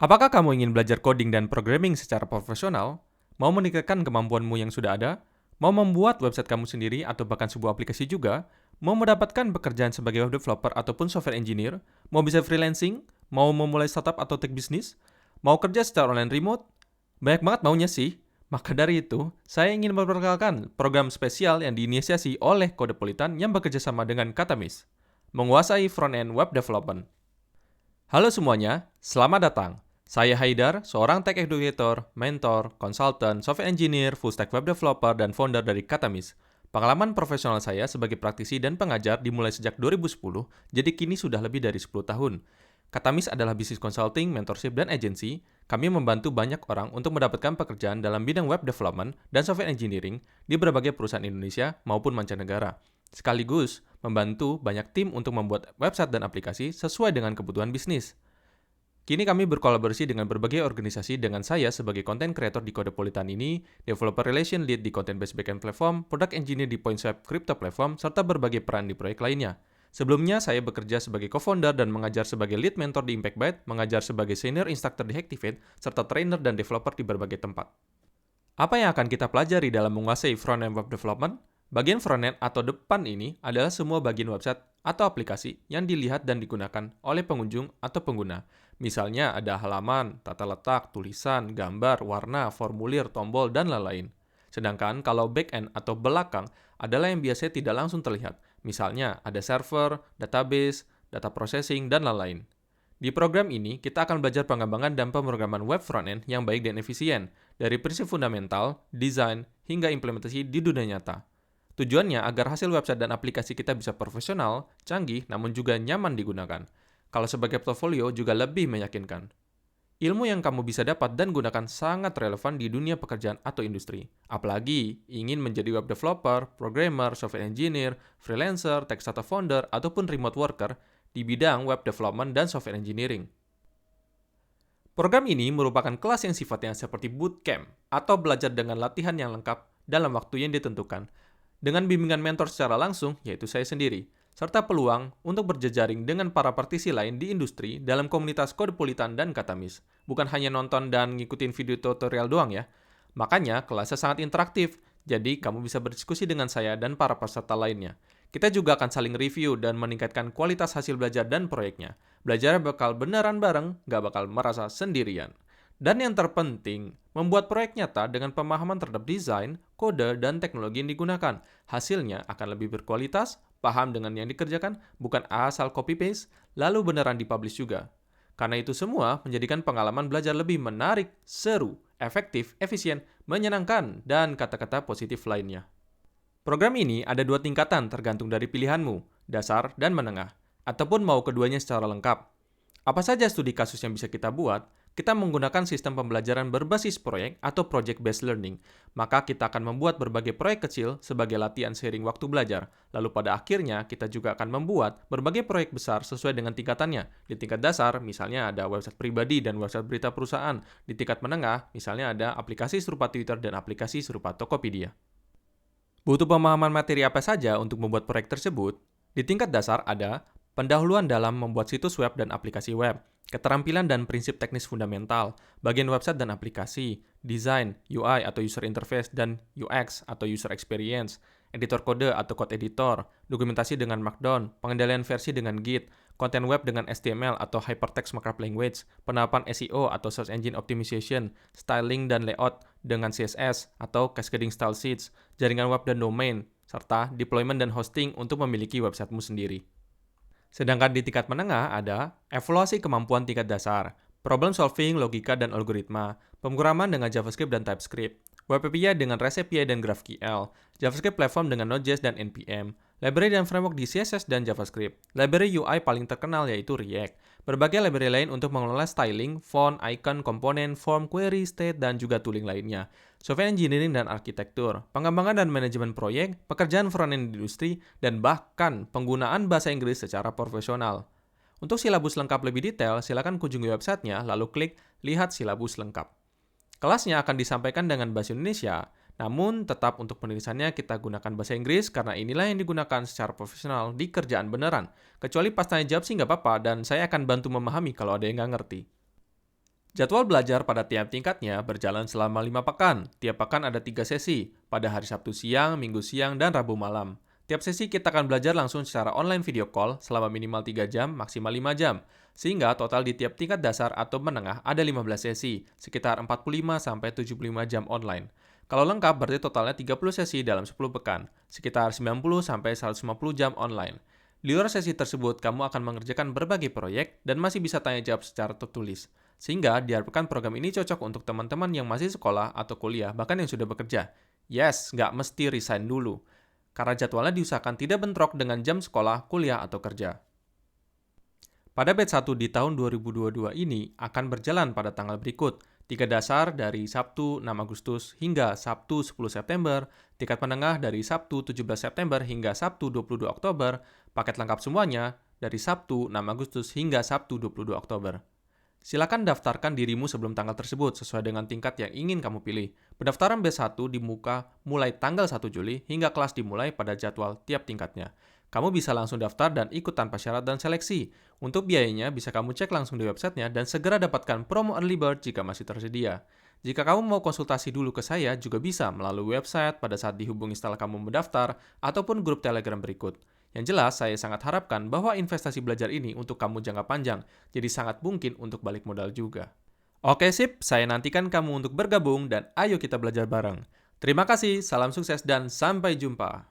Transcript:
Apakah kamu ingin belajar coding dan programming secara profesional? Mau meningkatkan kemampuanmu yang sudah ada? Mau membuat website kamu sendiri atau bahkan sebuah aplikasi juga? Mau mendapatkan pekerjaan sebagai web developer ataupun software engineer? Mau bisa freelancing? Mau memulai startup atau tech bisnis? Mau kerja secara online remote? Banyak banget maunya sih. Maka dari itu, saya ingin memperkenalkan program spesial yang diinisiasi oleh Kodepolitan yang bekerja sama dengan Katamis. Menguasai front-end web development. Halo semuanya, selamat datang. Saya Haidar, seorang tech educator, mentor, konsultan, software engineer, full stack web developer, dan founder dari Katamis. Pengalaman profesional saya sebagai praktisi dan pengajar dimulai sejak 2010, jadi kini sudah lebih dari 10 tahun. Katamis adalah bisnis consulting, mentorship, dan agency. Kami membantu banyak orang untuk mendapatkan pekerjaan dalam bidang web development dan software engineering di berbagai perusahaan Indonesia maupun mancanegara. Sekaligus membantu banyak tim untuk membuat website dan aplikasi sesuai dengan kebutuhan bisnis. Kini kami berkolaborasi dengan berbagai organisasi dengan saya sebagai content creator di Kodepolitan ini, developer relation lead di content based backend platform, product engineer di PointSwap crypto platform, serta berbagai peran di proyek lainnya. Sebelumnya, saya bekerja sebagai co-founder dan mengajar sebagai lead mentor di Impact Byte, mengajar sebagai senior instructor di Hacktivate, serta trainer dan developer di berbagai tempat. Apa yang akan kita pelajari dalam menguasai front-end web development? Bagian front-end atau depan ini adalah semua bagian website atau aplikasi yang dilihat dan digunakan oleh pengunjung atau pengguna. Misalnya ada halaman, tata letak, tulisan, gambar, warna, formulir, tombol, dan lain-lain. Sedangkan kalau back-end atau belakang adalah yang biasanya tidak langsung terlihat. Misalnya ada server, database, data processing, dan lain-lain. Di program ini, kita akan belajar pengembangan dan pemrograman web front-end yang baik dan efisien, dari prinsip fundamental, desain, hingga implementasi di dunia nyata. Tujuannya agar hasil website dan aplikasi kita bisa profesional, canggih, namun juga nyaman digunakan. Kalau sebagai portfolio juga lebih meyakinkan. Ilmu yang kamu bisa dapat dan gunakan sangat relevan di dunia pekerjaan atau industri. Apalagi ingin menjadi web developer, programmer, software engineer, freelancer, tech startup founder, ataupun remote worker di bidang web development dan software engineering. Program ini merupakan kelas yang sifatnya seperti bootcamp atau belajar dengan latihan yang lengkap dalam waktu yang ditentukan, dengan bimbingan mentor secara langsung, yaitu saya sendiri, serta peluang untuk berjejaring dengan para praktisi lain di industri dalam komunitas Kodepolitan dan Katamis. Bukan hanya nonton dan ngikutin video tutorial doang ya. Makanya kelasnya sangat interaktif, jadi kamu bisa berdiskusi dengan saya dan para peserta lainnya. Kita juga akan saling review dan meningkatkan kualitas hasil belajar dan proyeknya. Belajar bakal beneran bareng, gak bakal merasa sendirian. Dan yang terpenting, membuat proyek nyata dengan pemahaman terhadap desain, kode, dan teknologi yang digunakan. Hasilnya akan lebih berkualitas, paham dengan yang dikerjakan, bukan asal copy-paste, lalu beneran dipublish juga. Karena itu semua menjadikan pengalaman belajar lebih menarik, seru, efektif, efisien, menyenangkan, dan kata-kata positif lainnya. Program ini ada dua tingkatan tergantung dari pilihanmu, dasar dan menengah, ataupun mau keduanya secara lengkap. Apa saja studi kasus yang bisa kita buat? Kita menggunakan sistem pembelajaran berbasis proyek atau project-based learning. Maka kita akan membuat berbagai proyek kecil sebagai latihan sharing waktu belajar. Lalu pada akhirnya kita juga akan membuat berbagai proyek besar sesuai dengan tingkatannya. Di tingkat dasar, misalnya ada website pribadi dan website berita perusahaan. Di tingkat menengah, misalnya ada aplikasi serupa Twitter dan aplikasi serupa Tokopedia. Butuh pemahaman materi apa saja untuk membuat proyek tersebut? Di tingkat dasar ada pendahuluan dalam membuat situs web dan aplikasi web, keterampilan dan prinsip teknis fundamental, bagian website dan aplikasi, desain, UI atau user interface dan UX atau user experience, editor kode atau code editor, dokumentasi dengan Markdown, pengendalian versi dengan Git, konten web dengan HTML atau Hypertext Markup Language, penerapan SEO atau Search Engine Optimization, styling dan layout dengan CSS atau Cascading Style Sheets, jaringan web dan domain, serta deployment dan hosting untuk memiliki websitemu sendiri. Sedangkan di tingkat menengah ada evaluasi kemampuan tingkat dasar, problem solving, logika dan algoritma, pemrograman dengan JavaScript dan TypeScript, Web API dengan REST API dan GraphQL, JavaScript platform dengan Node.js dan NPM, library dan framework di CSS dan JavaScript, library UI paling terkenal yaitu React, berbagai library lain untuk mengelola styling, font, icon, komponen, form, query, state, dan juga tooling lainnya, software engineering dan arsitektur, pengembangan dan manajemen proyek, pekerjaan front-end industri, dan bahkan penggunaan bahasa Inggris secara profesional. Untuk silabus lengkap lebih detail, silakan kunjungi websitenya, lalu klik Lihat Silabus Lengkap. Kelasnya akan disampaikan dengan bahasa Indonesia, namun tetap untuk penulisannya kita gunakan bahasa Inggris karena inilah yang digunakan secara profesional di kerjaan beneran. Kecuali pas tanya jawab sih nggak apa-apa dan saya akan bantu memahami kalau ada yang nggak ngerti. Jadwal belajar pada tiap tingkatnya berjalan selama 5 pekan. Tiap pekan ada 3 sesi, pada hari Sabtu siang, Minggu siang, dan Rabu malam. Tiap sesi kita akan belajar langsung secara online video call selama minimal 3 jam, maksimal 5 jam. Sehingga total di tiap tingkat dasar atau menengah ada 15 sesi, sekitar 45-75 jam online. Kalau lengkap berarti totalnya 30 sesi dalam 10 pekan, sekitar 90-150 jam online. Di luar sesi tersebut, kamu akan mengerjakan berbagai proyek dan masih bisa tanya jawab secara tertulis. Sehingga diharapkan program ini cocok untuk teman-teman yang masih sekolah atau kuliah, bahkan yang sudah bekerja. Yes, nggak mesti resign dulu. Karena jadwalnya diusahakan tidak bentrok dengan jam sekolah, kuliah, atau kerja. Pada batch 1 di tahun 2022 ini akan berjalan pada tanggal berikut. Tingkat dasar dari Sabtu 6 Agustus hingga Sabtu 10 September, tingkat menengah dari Sabtu 17 September hingga Sabtu 22 Oktober, paket lengkap semuanya dari Sabtu 6 Agustus hingga Sabtu 22 Oktober. Silakan daftarkan dirimu sebelum tanggal tersebut sesuai dengan tingkat yang ingin kamu pilih. Pendaftaran batch 1 dibuka mulai tanggal 1 Juli hingga kelas dimulai pada jadwal tiap tingkatnya. Kamu bisa langsung daftar dan ikut tanpa syarat dan seleksi. Untuk biayanya bisa kamu cek langsung di websitenya dan segera dapatkan promo early bird jika masih tersedia. Jika kamu mau konsultasi dulu ke saya juga bisa melalui website pada saat dihubungi setelah kamu mendaftar ataupun grup Telegram berikut. Yang jelas, saya sangat harapkan bahwa investasi belajar ini untuk kamu jangka panjang, jadi sangat mungkin untuk balik modal juga. Oke sip, saya nantikan kamu untuk bergabung dan ayo kita belajar bareng. Terima kasih, salam sukses dan sampai jumpa.